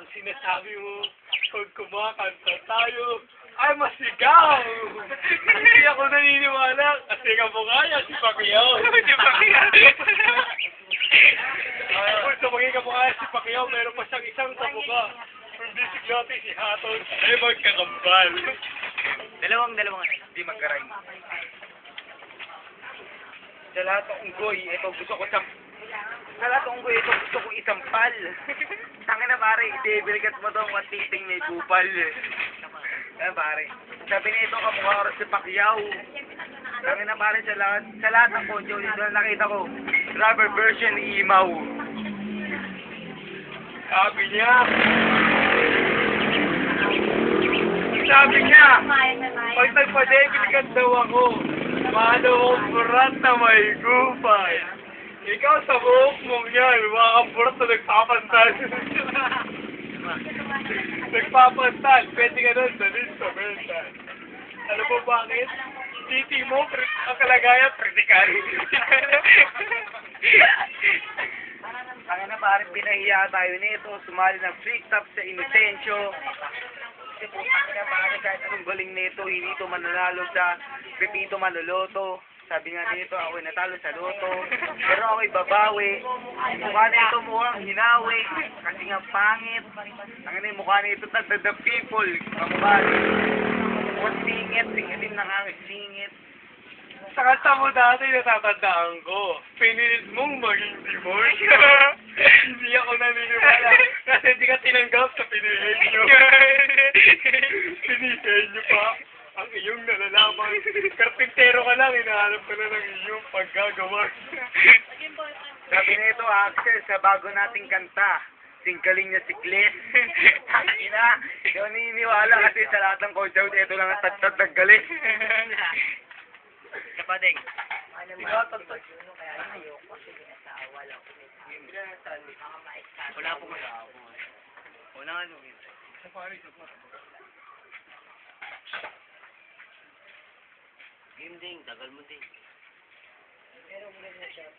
Ang sinasabi mo, pag kumakanta tayo, ay masigaw! Hindi ako naniniwala kasi kamukha niya si Pacquiao. Si Pacquiao. Kung tumagay kamukha niya si Pacquiao, meron pa siyang isang kamukha. Hindi si Clote, si Hatton, ay magkakambal. Dalawang, di magkaray. Sa lahat ng unggoy, ito gusto ko isampal. Tangin na pare, i-debelgat mo daw ang titing may kupal. Pare. Sabi nito, kamukha ko si Pacquiao. Tangin na pare, sa lahat ng konjo, dito na nakita ko, rubber version ni Imaw. Sabi niya, pag nagpa-debelgat daw ako, mahalaw akong burat na may kupal. Ikaw sa buhok mong yan, mga kaburat na nagpapantal. Nagpapantal, pwede ka nun, dalhin sa mental. Alam mo bakit? Titi mo, ang kalagayan, kritikal. Ang na pare, pinahiya tayo nito, sumali ng free top sa Inosensyo. Kasi po, pare, kahit anong galing nito, hindi ito mananalo sa Pepito Manloloto. Sabi nga nito, ako'y natalo sa loto. Pero ako'y babawi. Mukha nito mukhang hinawi. Kasi nga pangit. Ang ina yung mukha nito, the people. Kamukha nito. Mukhang singitin ng aking singit. Sa kanta mo dati, natatandaan ko. Pinilit mong maging divorce. Hindi ako naniniwala. Kasi hindi ka tinanggap sa pinihenyo. Pinihenyo pa ang iyong nalalaman. Karpintero ka lang, hinahanap ka na ng iyong paggagawa. Sabi nito, Axel, sa bago nating kanta, singkaling niya si Glenn. Ina, hindi ako naniniwala kasi sa lahat ng coach-out, ito lang ang tagtag ng galing. Kapadeng. Wala po mag-aabo. Wala nga nung ito. Game ding, tagal mo ding. Pero mo rin na siya